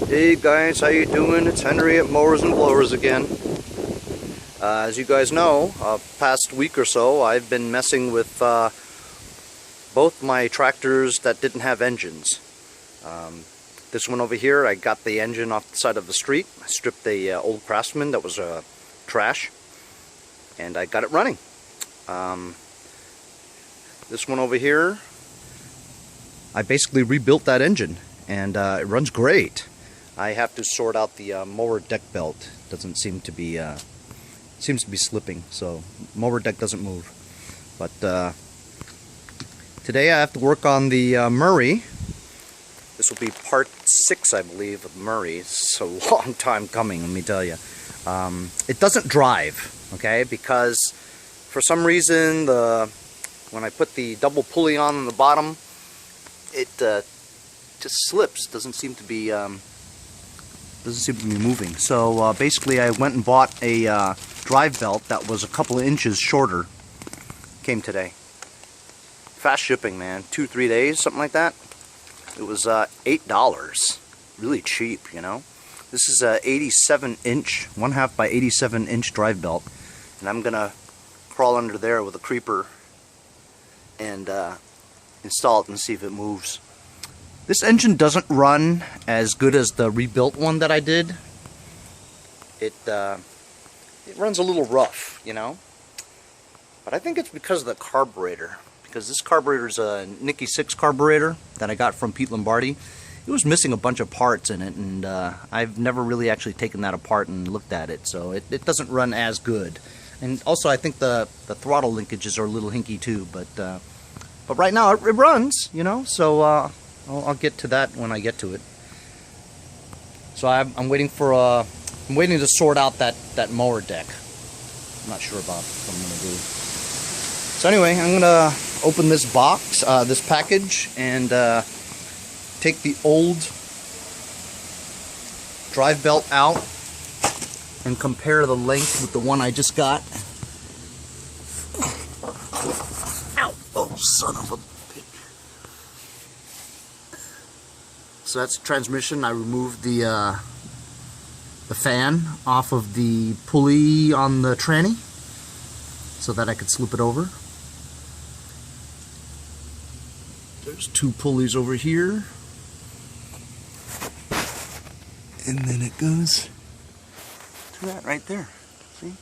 Hey guys, how you doing? It's Henry at Mowers and Blowers again. As you guys know, past week or so I've been messing with both my tractors that didn't have engines. This one over here, I got the engine off the side of the street. I stripped the old Craftsman that was trash, and I got it running. This one over here, I basically rebuilt that engine, and it runs great. I have to sort out the mower deck belt. Doesn't seem to be seems to be slipping, so mower deck doesn't move. But today I have to work on the Murray. This will be part 6, I believe, of Murray. It's a long time coming, let me tell you. It doesn't drive, okay, because for some reason when I put the double pulley on the bottom, it just slips. Doesn't seem to be moving. So basically I went and bought a drive belt that was a couple of inches shorter. Came today. Fast shipping, man. 2-3 days, something like that. It was $8. Really cheap, you know. This is a 87-inch, 1/2 by 87-inch drive belt, and I'm gonna crawl under there with a creeper and install it and see if it moves. This engine doesn't run as good as the rebuilt one that I did. It runs a little rough, you know. But I think it's because of the carburetor. Because this carburetor is a Nicky 6 carburetor that I got from Pete Lombardi. It was missing a bunch of parts in it, and I've never really actually taken that apart and looked at it, so it doesn't run as good. And also I think the throttle linkages are a little hinky too, but right now it runs, you know, so I'll get to that when I get to it. So I'm waiting for I'm waiting to sort out that mower deck. I'm not sure about what I'm gonna do. So anyway, I'm gonna open this box, this package, and take the old drive belt out and compare the length with the one I just got. Ow! Oh, son of a bitch. So that's the transmission. I removed the fan off of the pulley on the tranny so that I could slip it over. There's 2 pulleys over here. And then it goes to that right there. See?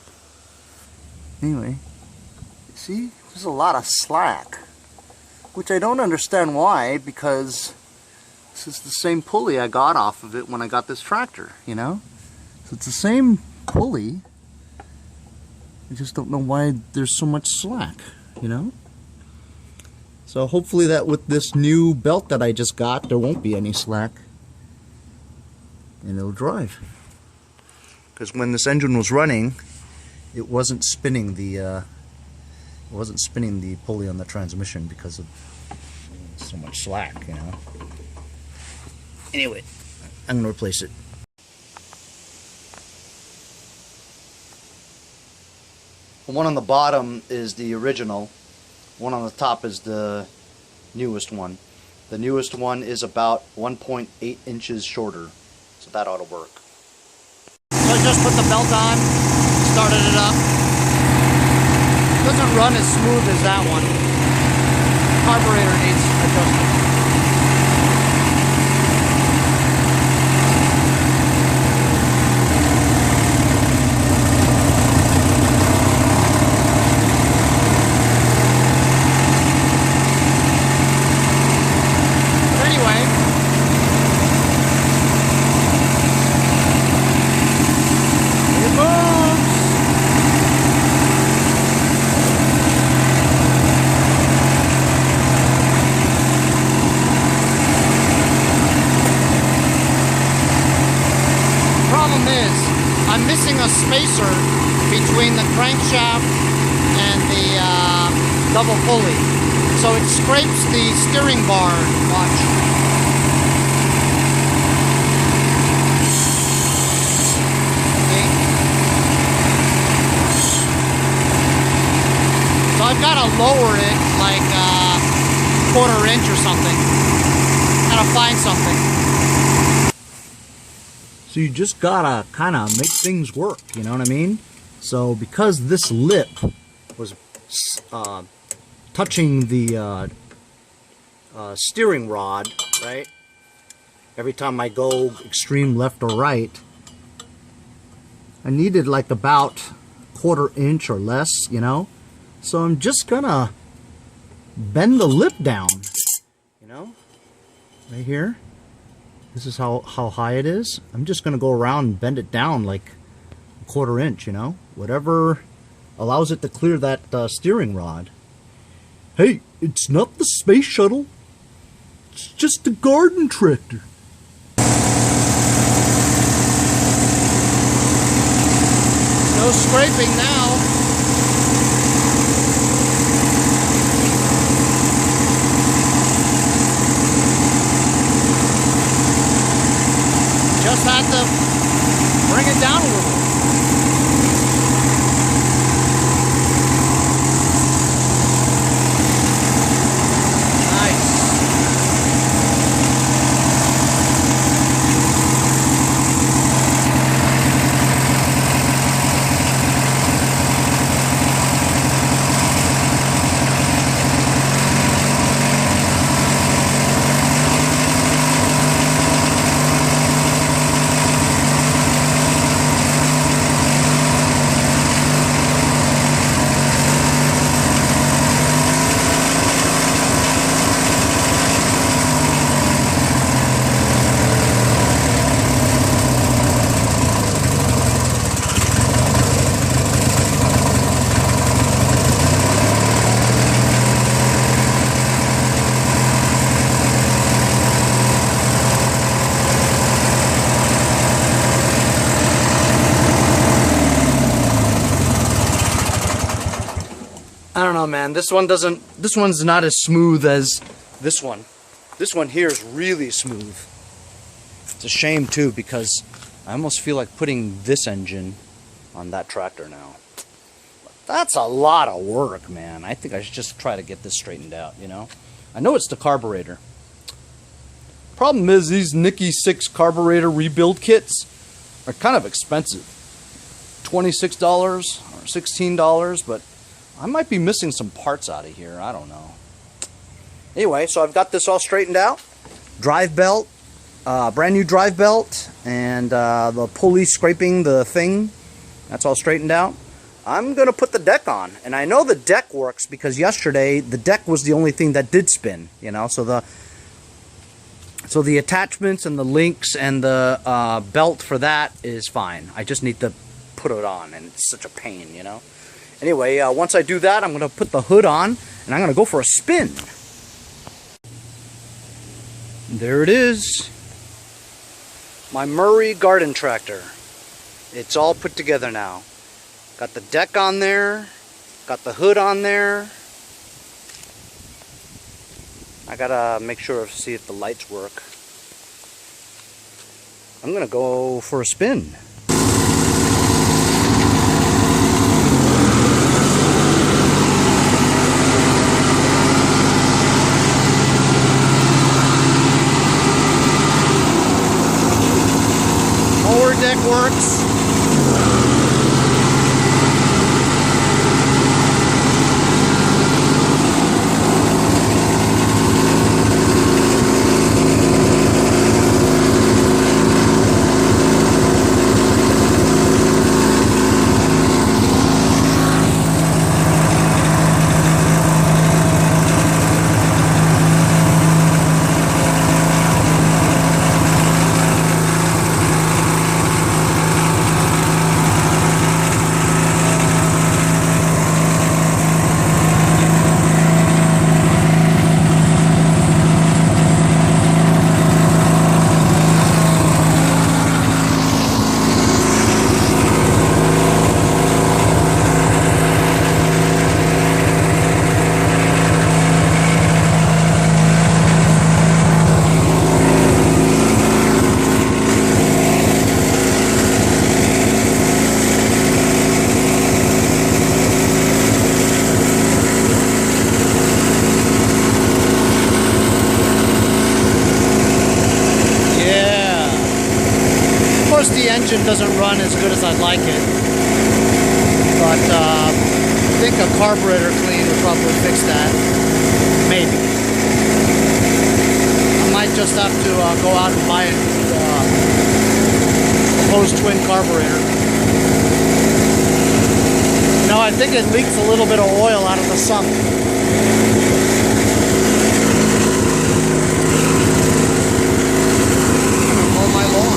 Anyway, see? There's a lot of slack, which I don't understand why, because this is the same pulley I got off of it when I got this tractor, you know? So it's the same pulley. I just don't know why there's so much slack, you know? So hopefully that with this new belt that I just got, there won't be any slack. And it'll drive. Because when this engine was running, it wasn't spinning the pulley on the transmission because of so much slack, you know. Anyway, I'm gonna replace it. The one on the bottom is the original. One on the top is the newest one. The newest one is about 1.8 inches shorter. So that ought to work. So I just put the belt on, started it up. It doesn't run as smooth as that one. Carburetor needs adjustment. I'm missing a spacer between the crankshaft and the double pulley, so it scrapes the steering bar much. Okay. So I've got to lower it like a 1/4 inch or something. Gotta find something. So you just gotta kind of make things work, you know what I mean? So because this lip was touching the steering rod, right? Every time I go extreme left or right, I needed like about 1/4 inch or less, you know? So I'm just gonna bend the lip down, you know? Right here. This is how high it is. I'm just gonna go around and bend it down like 1/4 inch, you know? Whatever allows it to clear that steering rod. Hey, it's not the space shuttle. It's just a garden tractor. No scraping now. Just had to bring it down a little. I don't know, man. This one's not as smooth as this one. This one here is really smooth. It's a shame too, because I almost feel like putting this engine on that tractor now. That's a lot of work, man. I think I should just try to get this straightened out, you know? I know it's the carburetor. Problem is, these Nicky 6 carburetor rebuild kits are kind of expensive. $26 or $16, but I might be missing some parts out of here. I don't know. Anyway, so I've got this all straightened out. Drive belt, brand new drive belt, and the pulley scraping the thing. That's all straightened out. I'm going to put the deck on. And I know the deck works because yesterday the deck was the only thing that did spin. You know, so the attachments and the links and the belt for that is fine. I just need to put it on, and it's such a pain, you know. Anyway, once I do that, I'm going to put the hood on, and I'm going to go for a spin. There it is. My Murray garden tractor. It's all put together now. Got the deck on there. Got the hood on there. I got to make sure to see if the lights work. I'm going to go for a spin. Mower deck works. engine doesn't run as good as I'd like it. But I think a carburetor clean would probably fix that. Maybe. I might just have to go out and buy a proposed twin carburetor. No, I think it leaks a little bit of oil out of the sump. I'm gonna mow my lawn.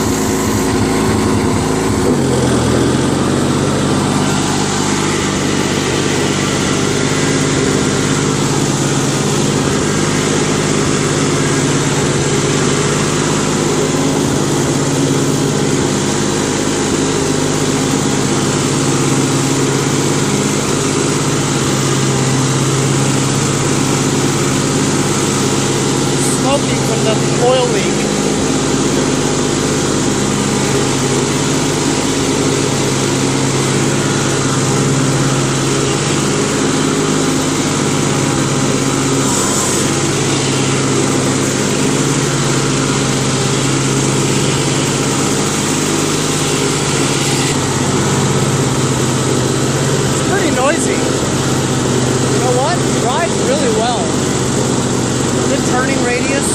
From the oil leak. It's pretty noisy. You know what? It drives really well. Good turning radius.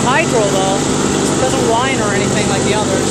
Hydro though, it doesn't whine or anything like the others.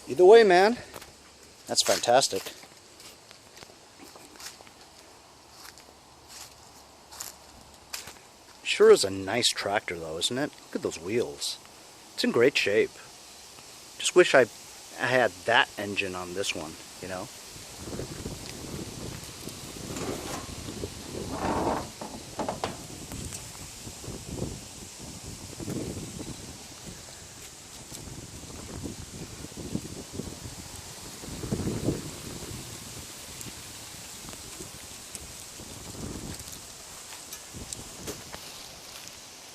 Either way, man, that's fantastic. Sure is a nice tractor though, isn't it? Look at those wheels. It's in great shape. Just wish I had that engine on this one, you know?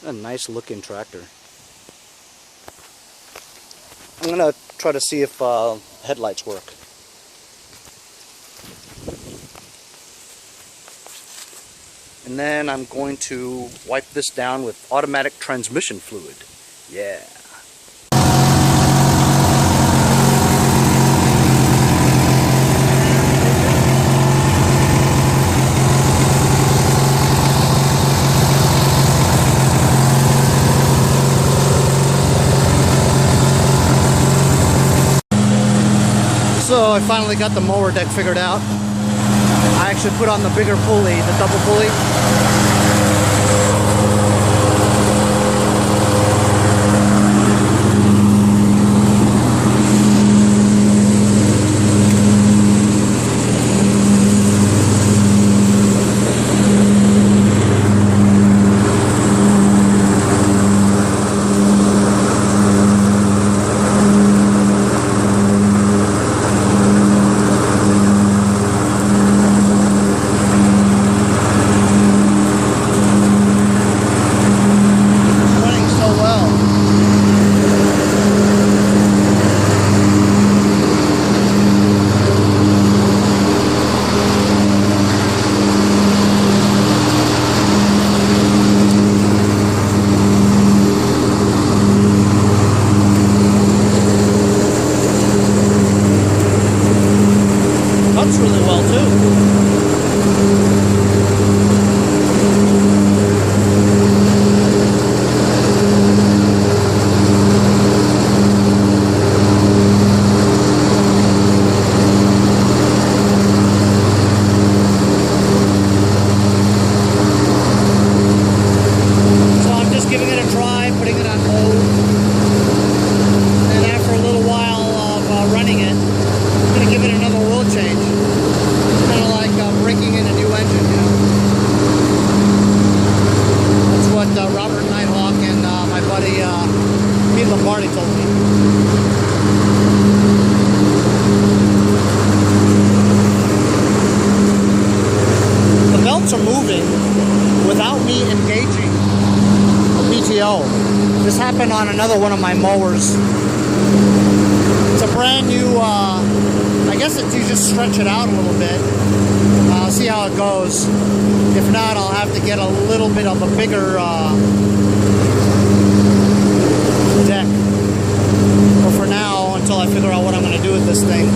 A nice looking tractor. I'm gonna try to see if headlights work. And then I'm going to wipe this down with automatic transmission fluid. Yeah. So I finally got the mower deck figured out. I actually put on the bigger pulley, the double pulley. my buddy Pete Lombardi told me. The belts are moving without me engaging a PTO. This happened on another one of my mowers. It's a brand new, I guess you just stretch it out a little bit. I'll see how it goes. If not, I'll have to get a little bit of a bigger deck. But for now, until I figure out what I'm going to do with this thing.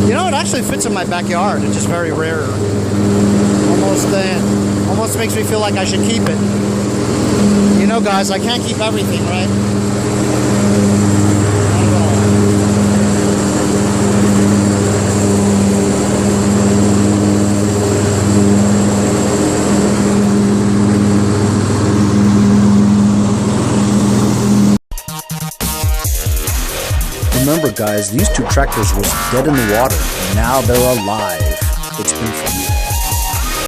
You know, it actually fits in my backyard. It's just very rare. Almost makes me feel like I should keep it. You know, guys, I can't keep everything, right? Remember guys, these two tractors were dead in the water, and now they're alive. It's been fun.